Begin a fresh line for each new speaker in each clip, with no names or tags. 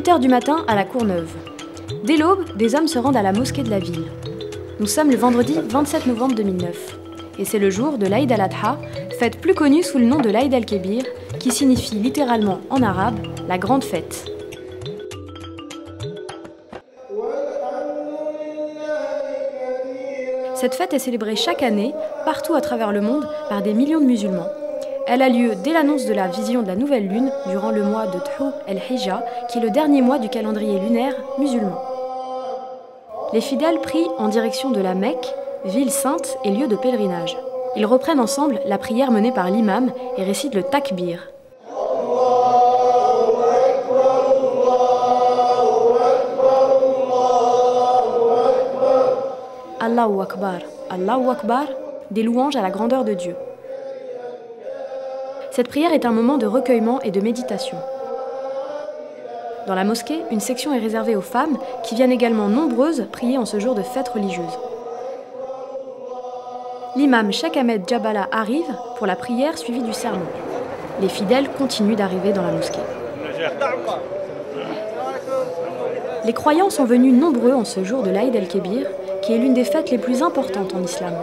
8 h du matin à la Courneuve. Dès l'aube, des hommes se rendent à la mosquée de la ville. Nous sommes le vendredi 27 novembre 2009. Et c'est le jour de l'Aïd al-Adha, fête plus connue sous le nom de l'Aïd al-Kébir, qui signifie littéralement en arabe « la grande fête ». Cette fête est célébrée chaque année, partout à travers le monde, par des millions de musulmans. Elle a lieu dès l'annonce de la vision de la nouvelle lune, durant le mois de Dhu el-Hijja, qui est le dernier mois du calendrier lunaire musulman. Les fidèles prient en direction de la Mecque, ville sainte et lieu de pèlerinage. Ils reprennent ensemble la prière menée par l'imam et récitent le takbir. Allahu Akbar, des louanges à la grandeur de Dieu. Cette prière est un moment de recueillement et de méditation. Dans la mosquée, une section est réservée aux femmes qui viennent également nombreuses prier en ce jour de fête religieuse. L'imam Cheikh Ahmed Jabala arrive pour la prière suivie du sermon. Les fidèles continuent d'arriver dans la mosquée. Les croyants sont venus nombreux en ce jour de l'Aïd el-Kébir, qui est l'une des fêtes les plus importantes en islam.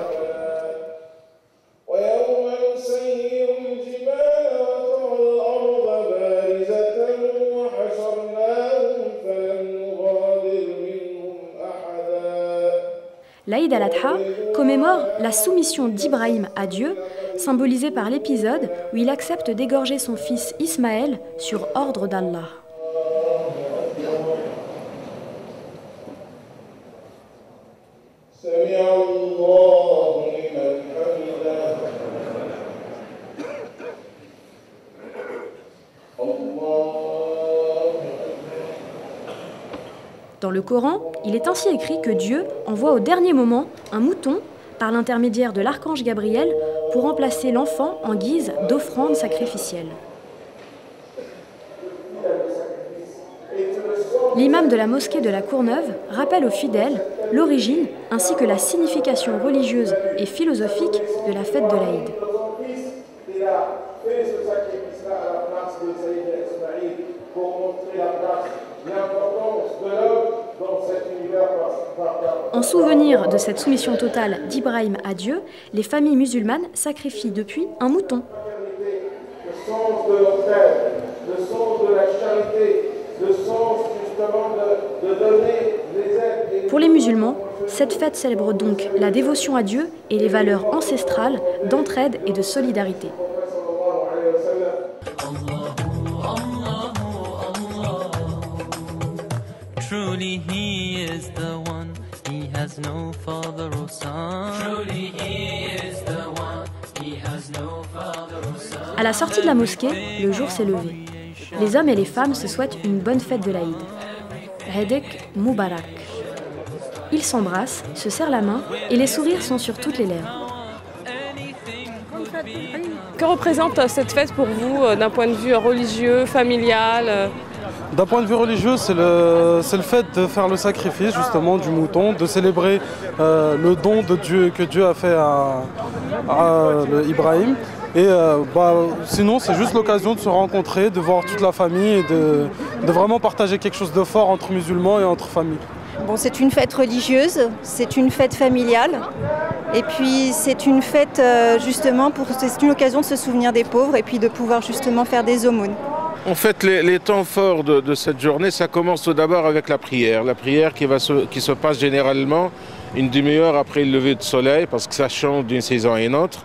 L'Aïd al-Adha commémore la soumission d'Ibrahim à Dieu, symbolisée par l'épisode où il accepte d'égorger son fils Ismaël sur ordre d'Allah. Dans le Coran, il est ainsi écrit que Dieu envoie au dernier moment un mouton par l'intermédiaire de l'archange Gabriel pour remplacer l'enfant en guise d'offrande sacrificielle. L'imam de la mosquée de la Courneuve rappelle aux fidèles l'origine ainsi que la signification religieuse et philosophique de la fête de l'Aïd. En souvenir de cette soumission totale d'Ibrahim à Dieu, les familles musulmanes sacrifient depuis un mouton.
Le sens de l'entraide, le sens de la charité, le sens justement de donner les aides.
Pour les musulmans, cette fête célèbre donc la dévotion à Dieu et les valeurs ancestrales d'entraide et de solidarité.
Truly he is the one, he has no father or son. Truly he is the one, he has no father or son.
À la sortie de la mosquée, le jour s'est levé. Les hommes et les femmes se souhaitent une bonne fête de l'Aïd. Hedek Moubarak. Ils s'embrassent, se serrent la main et les sourires sont sur toutes les lèvres.
Que représente cette fête pour vous d'un point de vue religieux, familial?
D'un point de vue religieux, c'est le fait de faire le sacrifice justement du mouton, de célébrer le don de Dieu que Dieu a fait à Ibrahim. Et sinon, c'est juste l'occasion de se rencontrer, de voir toute la famille et de vraiment partager quelque chose de fort entre musulmans et entre familles.
Bon, c'est une fête religieuse, c'est une fête familiale. Et puis c'est une fête justement, c'est une occasion de se souvenir des pauvres et puis de pouvoir justement faire des aumônes.
En fait, les temps forts de cette journée, ça commence tout d'abord avec la prière. La prière qui se passe généralement une demi-heure après le lever du soleil, parce que ça change d'une saison à une autre.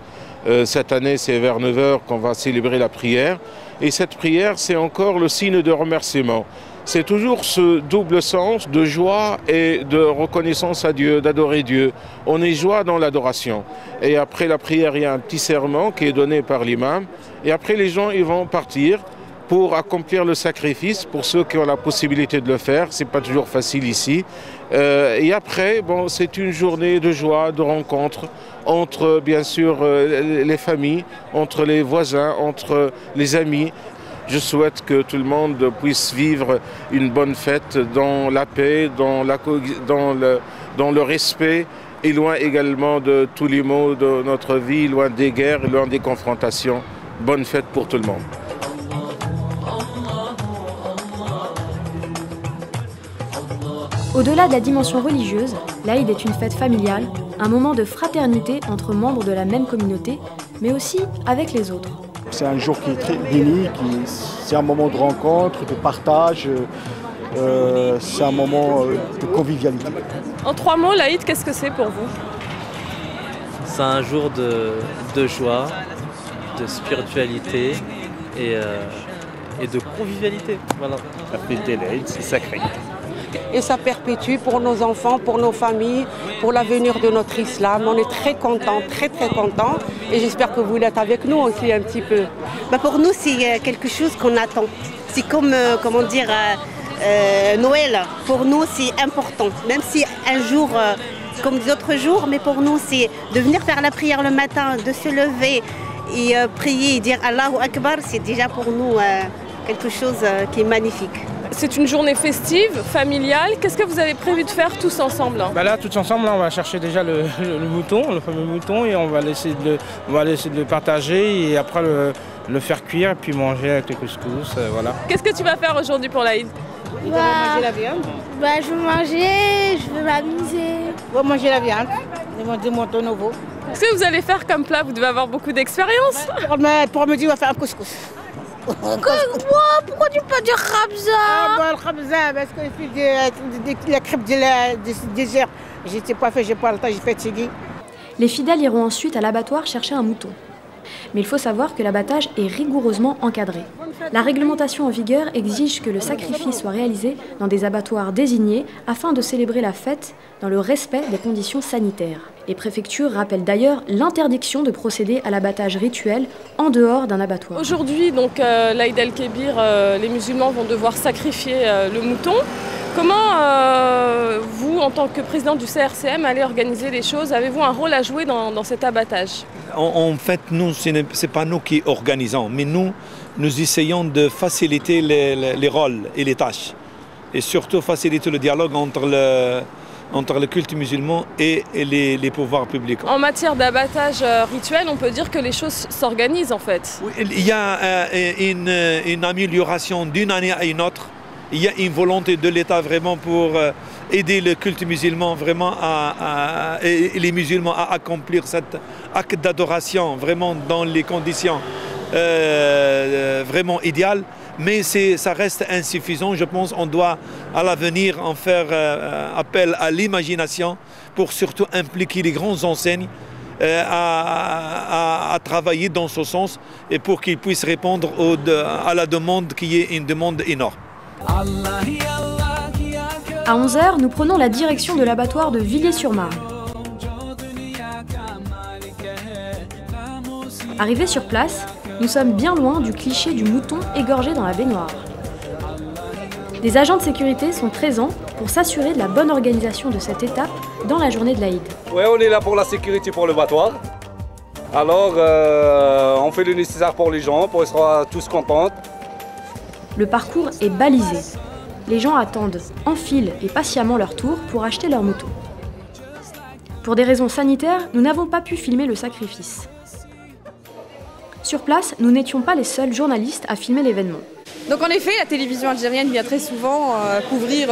Cette année, c'est vers 9 h qu'on va célébrer la prière. Et cette prière, c'est encore le signe de remerciement. C'est toujours ce double sens de joie et de reconnaissance à Dieu, d'adorer Dieu. On est joie dans l'adoration. Et après la prière, il y a un petit serment qui est donné par l'imam. Et après, les gens ils vont partir pour accomplir le sacrifice, pour ceux qui ont la possibilité de le faire. C'est pas toujours facile ici. Et après, bon, c'est une journée de joie, de rencontre entre, bien sûr, les familles, entre les voisins, entre les amis. Je souhaite que tout le monde puisse vivre une bonne fête dans la paix, dans le respect et loin également de tous les maux de notre vie, loin des guerres, loin des confrontations. Bonne fête pour tout le monde.
Au-delà de la dimension religieuse, l'Aïd est une fête familiale, un moment de fraternité entre membres de la même communauté, mais aussi avec les autres.
C'est un jour qui est très béni, c'est un moment de rencontre, de partage, c'est un moment de convivialité.
En 3 mots, l'Aïd, qu'est-ce que c'est pour vous?
C'est un jour de joie, de spiritualité et de convivialité. Voilà.
La fête de l'Aïd, c'est sacré.
Et ça perpétue pour nos enfants, pour nos familles, pour l'avenir de notre islam. On est très contents, très contents. Et j'espère que vous l'êtes avec nous aussi un petit peu.
Pour nous, c'est quelque chose qu'on attend. C'est comme, Noël. Pour nous, c'est important. Même si un jour, comme les autres jours, mais pour nous, c'est de venir faire la prière le matin, de se lever et prier et dire Allahu Akbar, c'est déjà pour nous quelque chose qui est magnifique.
C'est une journée festive, familiale. Qu'est-ce que vous avez prévu de faire tous ensemble?
Là, tous ensemble, on va chercher déjà le mouton, le fameux mouton, et on va essayer de le partager et après le faire cuire et puis manger avec le couscous. Voilà.
Qu'est-ce que tu vas faire aujourd'hui pour l'Aïd?
Tu vas manger la viande?
Je vais manger, je vais m'amuser.
On va manger la viande, des moutons nouveaux.
Qu'est-ce que vous allez faire comme plat? Vous devez avoir beaucoup d'expérience.
Pour midi, on va faire un couscous.
Pourquoi tu peux dire khabza?
Le khabza, parce que la crêpe des herbes. Je n'ai pas fait, j'ai pas le temps, j'ai fatigué.
Les fidèles iront ensuite à l'abattoir chercher un mouton. Mais il faut savoir que l'abattage est rigoureusement encadré. La réglementation en vigueur exige que le sacrifice soit réalisé dans des abattoirs désignés afin de célébrer la fête dans le respect des conditions sanitaires. Les préfectures rappellent d'ailleurs l'interdiction de procéder à l'abattage rituel en dehors d'un abattoir.
Aujourd'hui, donc l'Aïd el-Kébir, les musulmans vont devoir sacrifier le mouton. Comment vous, en tant que président du CRCM, allez organiser les choses? Avez-vous un rôle à jouer dans cet abattage?
En fait, nous, ce n'est pas nous qui organisons, mais nous essayons de faciliter les rôles et les tâches. Et surtout faciliter le dialogue entre le culte musulman et les pouvoirs publics.
En matière d'abattage rituel, on peut dire que les choses s'organisent en fait.
Oui, il y a une amélioration d'une année à une autre. Il y a une volonté de l'État vraiment pour aider le culte musulman vraiment et les musulmans à accomplir cet acte d'adoration vraiment dans les conditions vraiment idéales. Mais ça reste insuffisant. Je pense qu'on doit à l'avenir en faire appel à l'imagination pour surtout impliquer les grandes enseignes à travailler dans ce sens et pour qu'ils puissent répondre à la demande qui est une demande énorme.
À 11h, nous prenons la direction de l'abattoir de Villiers-sur-Marne. Arrivés sur place, nous sommes bien loin du cliché du mouton égorgé dans la baignoire. Des agents de sécurité sont présents pour s'assurer de la bonne organisation de cette étape dans la journée de l'Aïd.
Oui, on est là pour la sécurité pour l'abattoir. Alors, on fait le nécessaire pour les gens, pour qu'ils soient tous contents.
Le parcours est balisé. Les gens attendent en file et patiemment leur tour pour acheter leur mouton. Pour des raisons sanitaires, nous n'avons pas pu filmer le sacrifice. Sur place, nous n'étions pas les seuls journalistes à filmer l'événement.
Donc en effet, la télévision algérienne vient très souvent couvrir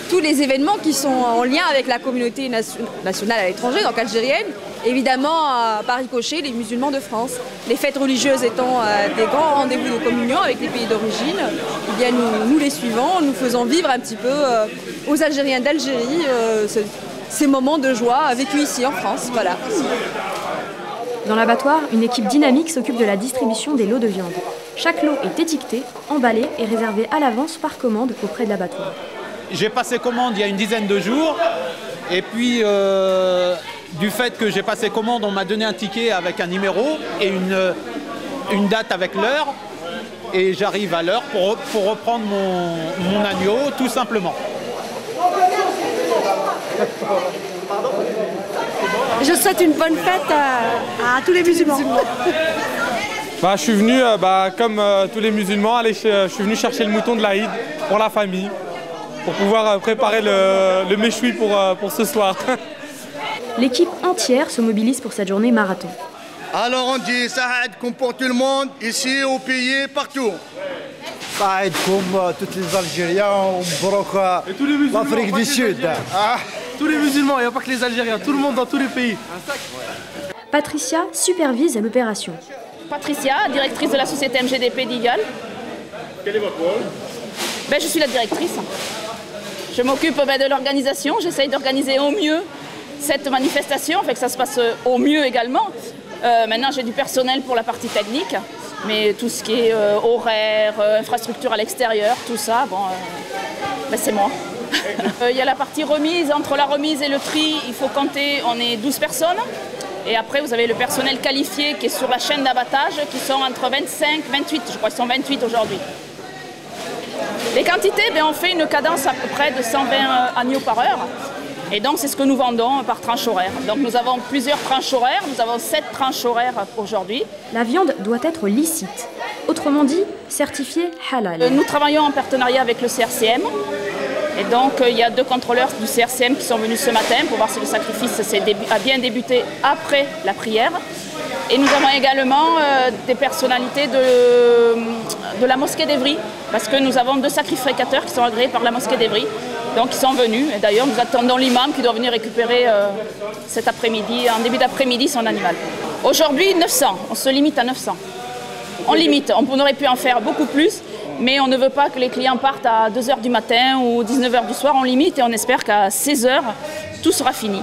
tous les événements qui sont en lien avec la communauté nationale à l'étranger, donc algérienne. Évidemment, par ricochet, les musulmans de France. Les fêtes religieuses étant des grands rendez-vous de communion avec les pays d'origine, eh bien nous les suivons, nous faisons vivre un petit peu aux Algériens d'Algérie ces moments de joie vécus ici en France. Voilà.
Dans l'abattoir, une équipe dynamique s'occupe de la distribution des lots de viande. Chaque lot est étiqueté, emballé et réservé à l'avance par commande auprès de l'abattoir.
J'ai passé commande il y a une dizaine de jours et puis du fait que j'ai passé commande, on m'a donné un ticket avec un numéro et une date avec l'heure et j'arrive à l'heure pour reprendre mon agneau tout simplement.
Je souhaite une bonne fête à tous les musulmans.
Je suis venu, comme tous les musulmans, je suis venu chercher le mouton de l'Aïd pour la famille, pour pouvoir préparer le méchoui pour ce soir.
L'équipe entière se mobilise pour cette journée marathon.
Alors on dit Saad comme pour tout le monde, ici au pays, partout. comme tous les Algériens, l'Afrique du Sud.
Tous les musulmans, il n'y a pas que les Algériens, tout le monde dans tous les pays.
Patricia supervise l'opération.
Patricia, directrice de la société MGDP d'Igal.
Quel est votre rôle?
Je suis la directrice. Je m'occupe de l'organisation, j'essaye d'organiser au mieux cette manifestation, fait que ça se passe au mieux également. Maintenant j'ai du personnel pour la partie technique, mais tout ce qui est horaire, infrastructure à l'extérieur, tout ça, c'est moi. Il y a la partie remise, entre la remise et le tri, il faut compter, on est 12 personnes. Et après vous avez le personnel qualifié qui est sur la chaîne d'abattage, qui sont entre 25 et 28, je crois qu'ils sont 28 aujourd'hui. Les quantités, on fait une cadence à peu près de 120 agneaux par heure. Et donc c'est ce que nous vendons par tranche horaire. Donc nous avons plusieurs tranches horaires, nous avons 7 tranches horaires aujourd'hui.
La viande doit être licite, autrement dit certifiée halal.
Nous travaillons en partenariat avec le CRCM. Et donc il y a 2 contrôleurs du CRCM qui sont venus ce matin pour voir si le sacrifice a bien débuté après la prière. Et nous avons également des personnalités de la mosquée d'Evry, parce que nous avons 2 sacrificateurs qui sont agréés par la mosquée d'Evry. Donc ils sont venus, et d'ailleurs nous attendons l'imam qui doit venir récupérer cet après-midi, en début d'après-midi, son animal. Aujourd'hui 900, on se limite à 900. On limite, on aurait pu en faire beaucoup plus, mais on ne veut pas que les clients partent à 2 h du matin ou 19 h du soir, on limite et on espère qu'à 16 h, tout sera fini.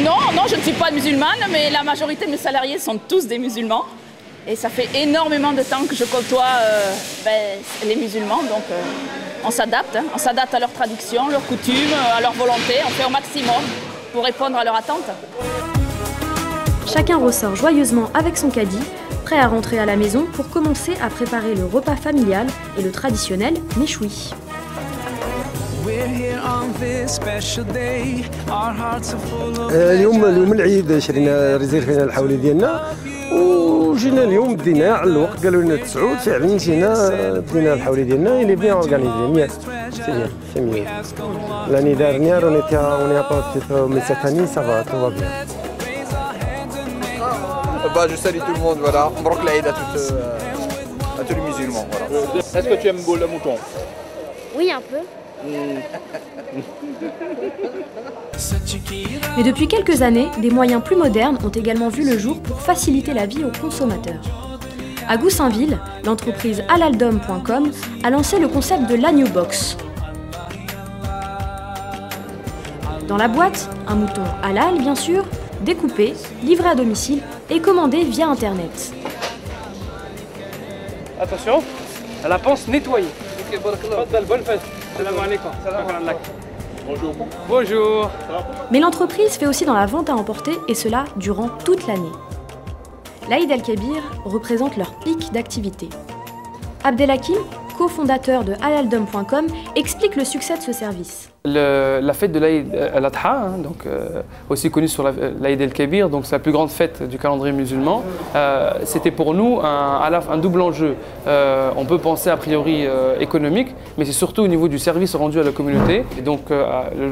Non, je ne suis pas musulmane, mais la majorité de mes salariés sont tous des musulmans. Et ça fait énormément de temps que je côtoie les musulmans, donc on s'adapte. On s'adapte à leurs traditions, leurs coutumes, à leur volonté. On fait au maximum pour répondre à leurs attentes.
Chacun ressort joyeusement avec son caddie, prêt à rentrer à la maison pour commencer à préparer le repas familial et le traditionnel méchoui.
اليوم العيد شرينا ريزيرفينا الحولي ديالنا وجينا اليوم دينا على الوقت قالوا لنا 9 فعلا جينا دينا الحولي ديالنا il est bien organisé bien c'est mieux l'année dernière on est pas peut-être mais cette année ça va tout va bien.
Je salue tout le monde, voilà. Mbarouk l'Aïd à tous les musulmans. Voilà.
Est-ce que tu aimes le mouton?
Oui, un peu.
Mais depuis quelques années, des moyens plus modernes ont également vu le jour pour faciliter la vie aux consommateurs. À Goussainville, l'entreprise halaldom.com a lancé le concept de l'agneau box. Dans la boîte, un mouton halal bien sûr, découpé, livré à domicile et commandé via internet.
Attention, à la panse nettoyée. Bonne fête.
Bonjour.
Bonjour.
Mais l'entreprise fait aussi dans la vente à emporter et cela durant toute l'année. L'Aïd el-Kébir représente leur pic d'activité. Abdelhakim, cofondateur de halaldom.com, explique le succès de ce service.
La fête de l'Aïd al-Adha, aussi connue sur l'Aïd el-Kébir, donc c'est la plus grande fête du calendrier musulman. C'était pour nous un double enjeu. On peut penser a priori économique, mais c'est surtout au niveau du service rendu à la communauté. Et donc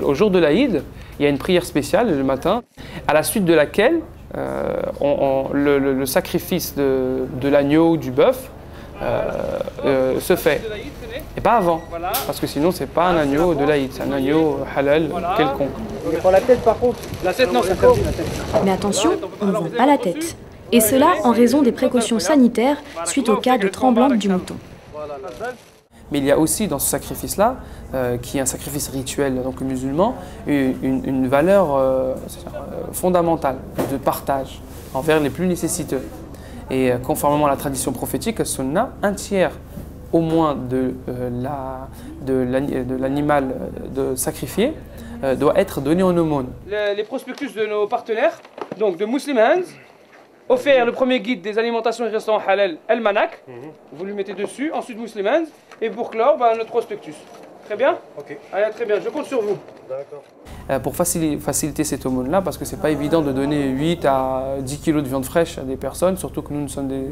au jour de l'Aïd, il y a une prière spéciale le matin, à la suite de laquelle le sacrifice de l'agneau ou du bœuf se fait. Et pas avant, parce que sinon c'est pas un agneau de l'Aïd, c'est un agneau halal quelconque.
Et pour la tête par contre? La tête non, c'est interdit la tête.
Mais attention, on ne vend pas la tête. Et cela en raison des précautions sanitaires suite au cas de tremblante du mouton.
Mais il y a aussi dans ce sacrifice-là, qui est un sacrifice rituel donc musulman, une valeur fondamentale de partage envers les plus nécessiteux. Et conformément à la tradition prophétique, Sunna, un tiers au moins de l'animal sacrifié doit être donné en aumône. Les prospectus de nos partenaires, donc de Muslim Hands, offert le premier guide des alimentations et restaurants halal, El Manak, vous lui mettez dessus, ensuite Muslim Hands, et pour clore, notre prospectus. Très bien? Ok. Allez, très bien, je compte sur vous. D'accord. Pour faciliter cette aumône-là, parce que c'est pas évident de donner 8 à 10 kg de viande fraîche à des personnes, surtout que nous sommes des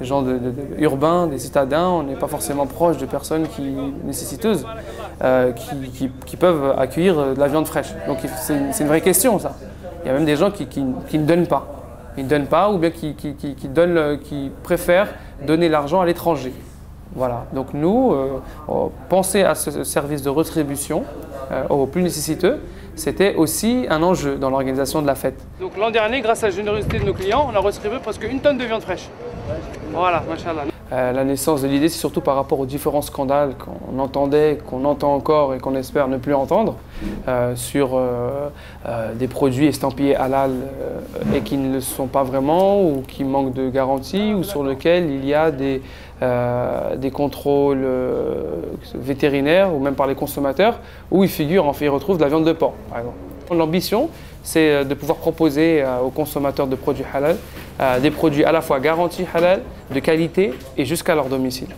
gens urbains, des citadins, on n'est pas forcément proches de personnes nécessiteuses, qui peuvent accueillir de la viande fraîche. Donc c'est une vraie question ça. Il y a même des gens qui ne donnent pas. Ils ne donnent pas ou bien qui préfèrent donner l'argent à l'étranger. Voilà, donc nous, penser à ce service de rétribution aux plus nécessiteux, c'était aussi un enjeu dans l'organisation de la fête. Donc l'an dernier, grâce à la générosité de nos clients, on a redistribué presque 1 tonne de viande fraîche. Voilà, machallah. La naissance de l'idée, c'est surtout par rapport aux différents scandales qu'on entendait, qu'on entend encore et qu'on espère ne plus entendre sur des produits estampillés halal et qui ne le sont pas vraiment ou qui manquent de garantie ou sur lesquels il y a des contrôles vétérinaires ou même par les consommateurs où ils retrouvent de la viande de porc, par exemple. L'ambition, c'est de pouvoir proposer aux consommateurs de produits halal des produits à la fois garantis halal, de qualité et jusqu'à leur domicile.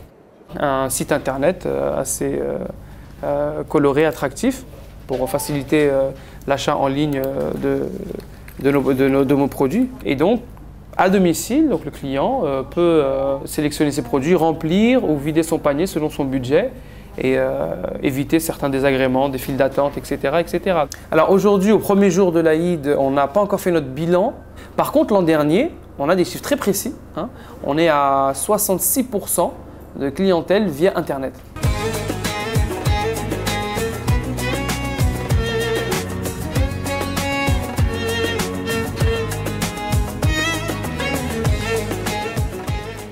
Un site internet assez coloré, attractif pour faciliter l'achat en ligne de nos produits. Et donc, à domicile, donc le client peut sélectionner ses produits, remplir ou vider son panier selon son budget et éviter certains désagréments, des files d'attente, etc., etc. Alors aujourd'hui, au premier jour de l'Aïd, on n'a pas encore fait notre bilan. Par contre, l'an dernier, on a des chiffres très précis. Hein. On est à 66% de clientèle via Internet.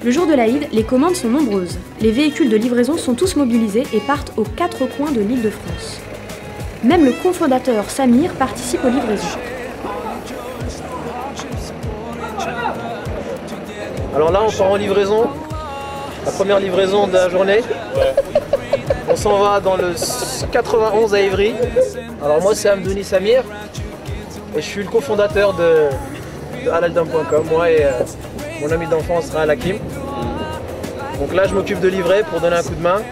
Le jour de l'Aïd, les commandes sont nombreuses. Les véhicules de livraison sont tous mobilisés et partent aux 4 coins de l'île de France. Même le cofondateur Samir participe aux livraisons.
Alors là, on part en livraison. La première livraison de la journée. On s'en va dans le 91 à Évry. Alors moi, c'est Amdouni Samir. Et je suis le cofondateur de halaldom.com. Moi et mon ami d'enfance Rahal Hakim. Donc là, je m'occupe de livrer pour donner un coup de main.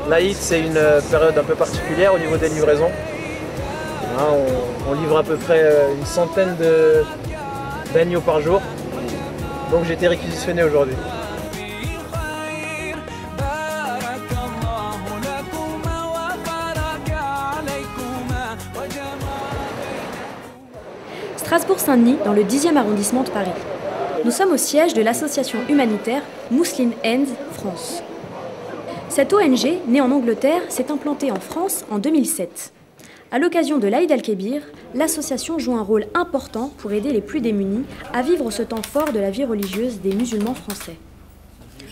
L'Aïd, c'est une période un peu particulière au niveau des livraisons. Là, on livre à peu près une centaine d'agneaux par jour. Donc j'ai été réquisitionné aujourd'hui.
Strasbourg-Saint-Denis, dans le 10e arrondissement de Paris. Nous sommes au siège de l'association humanitaire Muslim Hands France. Cette ONG, née en Angleterre, s'est implantée en France en 2007. À l'occasion de l'Aïd al-Kébir, l'association joue un rôle important pour aider les plus démunis à vivre ce temps fort de la vie religieuse des musulmans français.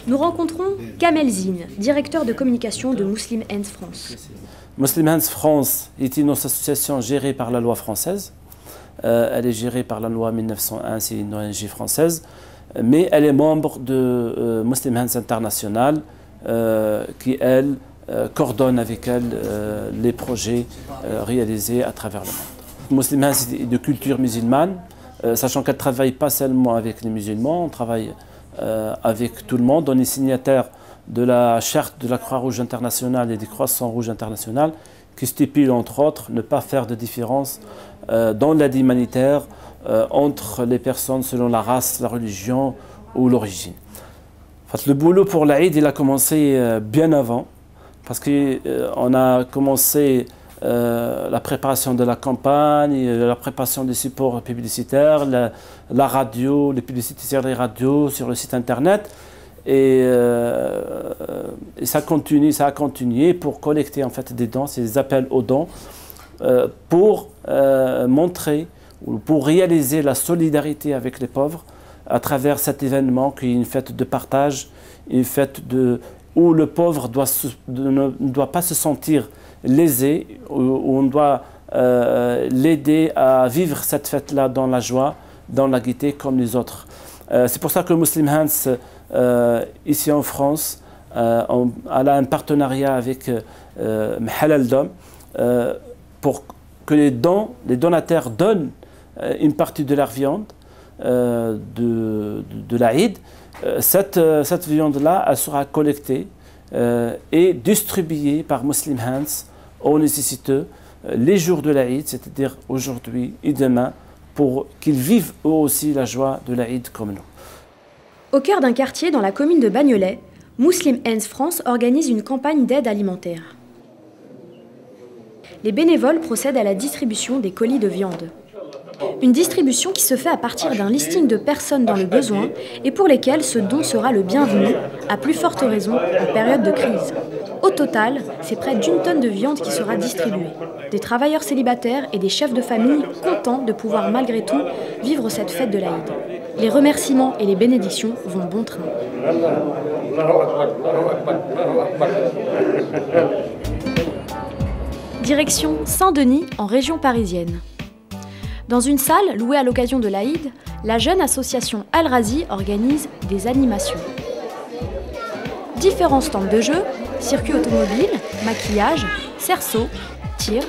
Nous rencontrons Kamel Zine, directeur de communication de Muslim Hands France.
Muslim Hands France est une association gérée par la loi française. Elle est gérée par la loi 1901, c'est une ONG française, mais elle est membre de Muslim Hands International, qui, elle, coordonne avec elle les projets réalisés à travers le monde. Muslim Hands est de culture musulmane, sachant qu'elle ne travaille pas seulement avec les musulmans, on travaille avec tout le monde. On est signataire de la charte de la Croix-Rouge internationale et des Croissants-Rouges internationales, qui stipule entre autres ne pas faire de différence dans l'aide humanitaire entre les personnes selon la race, la religion ou l'origine. Le boulot pour l'Aïd, il a commencé bien avant, parce qu'on a commencé la préparation de la campagne, la préparation des supports publicitaires, la radio, les publicités sur les radios, sur le site internet. Et ça a continué pour collecter en fait des dons, ces appels aux dons, pour montrer ou pour réaliser la solidarité avec les pauvres à travers cet événement qui est une fête de partage, une fête où le pauvre ne doit pas se sentir lésé, où on doit l'aider à vivre cette fête-là dans la joie, dans la gaieté comme les autres. C'est pour ça que Muslim Hands, ici en France, elle a un partenariat avec halaldom pour que les donataires donnent une partie de leur viande de l'Aïd. Cette viande-là, elle sera collectée et distribuée par Muslim Hands aux nécessiteux les jours de l'Aïd, c'est-à-dire aujourd'hui et demain, pour qu'ils vivent eux aussi la joie de l'Aïd comme nous.
Au cœur d'un quartier dans la commune de Bagnolet, Muslim Hands France organise une campagne d'aide alimentaire. Les bénévoles procèdent à la distribution des colis de viande. Une distribution qui se fait à partir d'un listing de personnes dans le besoin et pour lesquelles ce don sera le bienvenu, à plus forte raison en période de crise. Au total, c'est près d'1 tonne de viande qui sera distribuée. Des travailleurs célibataires et des chefs de famille contents de pouvoir malgré tout vivre cette fête de l'Aïd. Les remerciements et les bénédictions vont bon train. Direction Saint-Denis, en région parisienne. Dans une salle louée à l'occasion de l'Aïd, la jeune association Al-Razi organise des animations. Différents stands de jeux, circuit automobile, maquillage, cerceau, tir,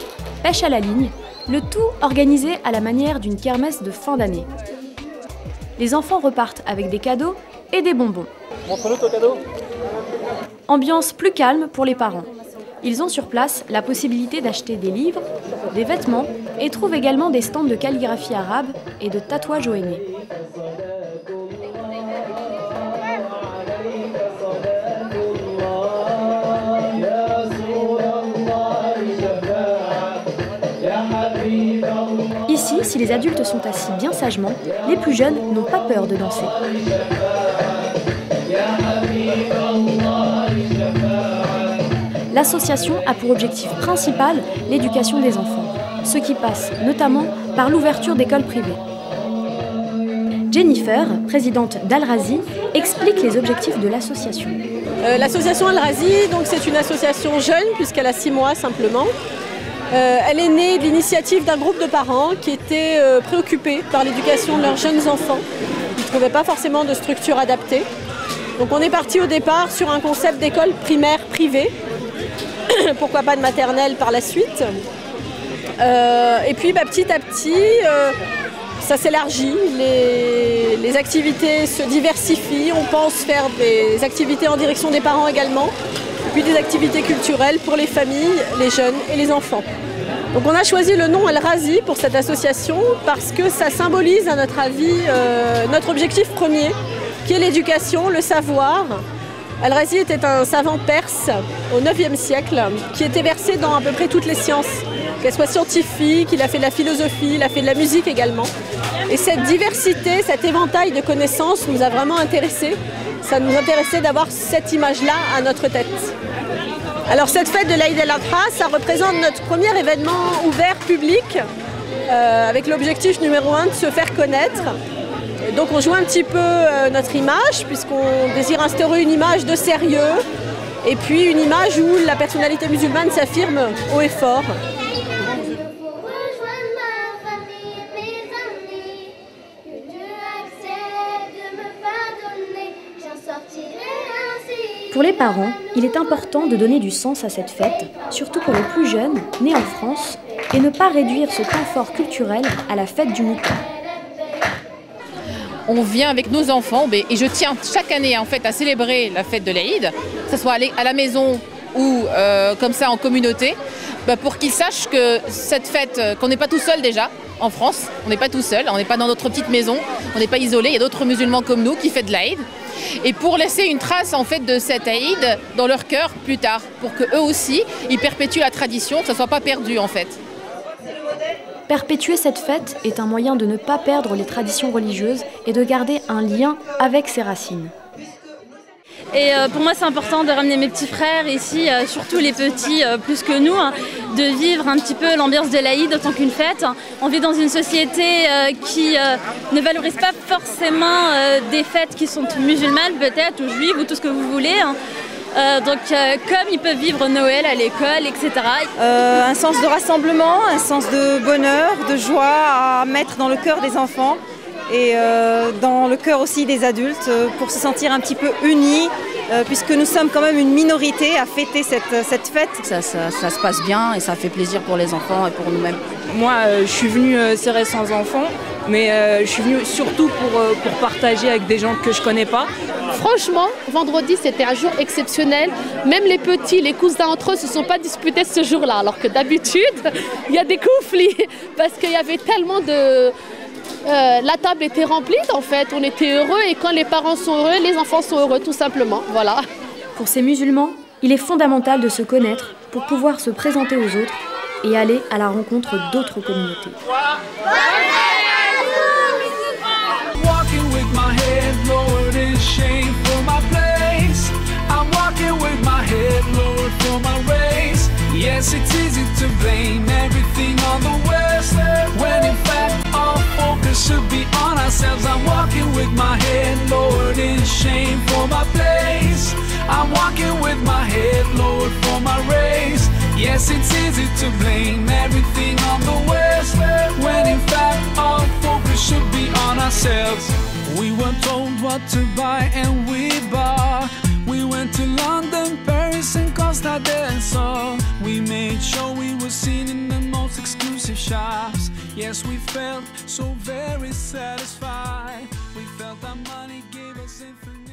pêche à la ligne, le tout organisé à la manière d'une kermesse de fin d'année. Les enfants repartent avec des cadeaux et des bonbons.
Montre-nous ton cadeau.
Ambiance plus calme pour les parents. Ils ont sur place la possibilité d'acheter des livres, des vêtements et trouvent également des stands de calligraphie arabe et de tatouages ONU. Ici, si les adultes sont assis bien sagement, les plus jeunes n'ont pas peur de danser. L'association a pour objectif principal l'éducation des enfants, ce qui passe notamment par l'ouverture d'écoles privées. Jennifer, présidente d'Al-Razi, explique les objectifs de l'association.
L'association Al-Razi, c'est une association jeune puisqu'elle a 6 mois simplement. Elle est née de l'initiative d'un groupe de parents qui étaient préoccupés par l'éducation de leurs jeunes enfants. Ils ne trouvaient pas forcément de structure adaptée. Donc on est parti au départ sur un concept d'école primaire privée. Pourquoi pas de maternelle par la suite. Et puis petit à petit, ça s'élargit, les activités se diversifient, on pense faire des activités en direction des parents également, et puis des activités culturelles pour les familles, les jeunes et les enfants. Donc on a choisi le nom Al-Razi pour cette association parce que ça symbolise à notre avis notre objectif premier, qui est l'éducation, le savoir. Al-Razi était un savant perse au IXe siècle qui était versé dans à peu près toutes les sciences, qu'elles soient scientifiques, il a fait de la philosophie, il a fait de la musique également. Et cette diversité, cet éventail de connaissances nous a vraiment intéressés. Ça nous intéressait d'avoir cette image-là à notre tête. Alors cette fête de l'Aïd el-Adha, ça représente notre premier événement ouvert public avec l'objectif numéro 1 de se faire connaître. Donc on joue un petit peu notre image puisqu'on désire instaurer une image de sérieux et puis une image où la personnalité musulmane s'affirme haut et fort.
Pour les parents, il est important de donner du sens à cette fête, surtout pour les plus jeunes, nés en France, et ne pas réduire ce temps fort culturel à la fête du mouton.
On vient avec nos enfants et je tiens chaque année en fait à célébrer la fête de l'Aïd, que ce soit à la maison ou comme ça en communauté, pour qu'ils sachent que cette fête, qu'on n'est pas tout seul déjà en France, on n'est pas tout seul, on n'est pas dans notre petite maison, on n'est pas isolé, il y a d'autres musulmans comme nous qui fêtent l'Aïd. Et pour laisser une trace en fait de cette Aïd dans leur cœur plus tard, pour qu'eux aussi ils perpétuent la tradition, que ça ne soit pas perdu en fait.
Perpétuer cette fête est un moyen de ne pas perdre les traditions religieuses et de garder un lien avec ses racines.
Et pour moi, c'est important de ramener mes petits frères ici, surtout les petits plus que nous, de vivre un petit peu l'ambiance de l'Aïd autant qu'une fête. On vit dans une société qui ne valorise pas forcément des fêtes qui sont musulmanes peut-être, ou juives, ou tout ce que vous voulez. Donc comme ils peuvent vivre Noël à l'école, etc.
Un sens de rassemblement, un sens de bonheur, de joie à mettre dans le cœur des enfants et dans le cœur aussi des adultes pour se sentir un petit peu unis puisque nous sommes quand même une minorité à fêter cette fête.
Ça se passe bien et ça fait plaisir pour les enfants et pour nous-mêmes.
Moi, je suis venue serrer sans enfants, mais je suis venue surtout pour partager avec des gens que je connais pas.
Franchement, vendredi, c'était un jour exceptionnel. Même les petits, les cousins entre eux ne se sont pas disputés ce jour-là. Alors que d'habitude, il y a des conflits parce qu'il y avait tellement de... la table était remplie en fait, on était heureux et quand les parents sont heureux, les enfants sont heureux tout simplement. Voilà.
Pour ces musulmans, il est fondamental de se connaître pour pouvoir se présenter aux autres et aller à la rencontre d'autres communautés.
shame for my place. I'm walking with my head lowered for my race. Yes, it's easy to blame everything on the West, when in fact all focus should be on ourselves. I'm walking with my head lowered in shame for my place. I'm walking with my head lowered for my race. Yes, it's easy to blame everything on the West, when in fact all focus should be on ourselves. We were told what to buy and we bought. We went to London, Paris and Costa del Sol. We made sure we were seen in the most exclusive shops. Yes, we felt so very satisfied. We felt our money gave us infinite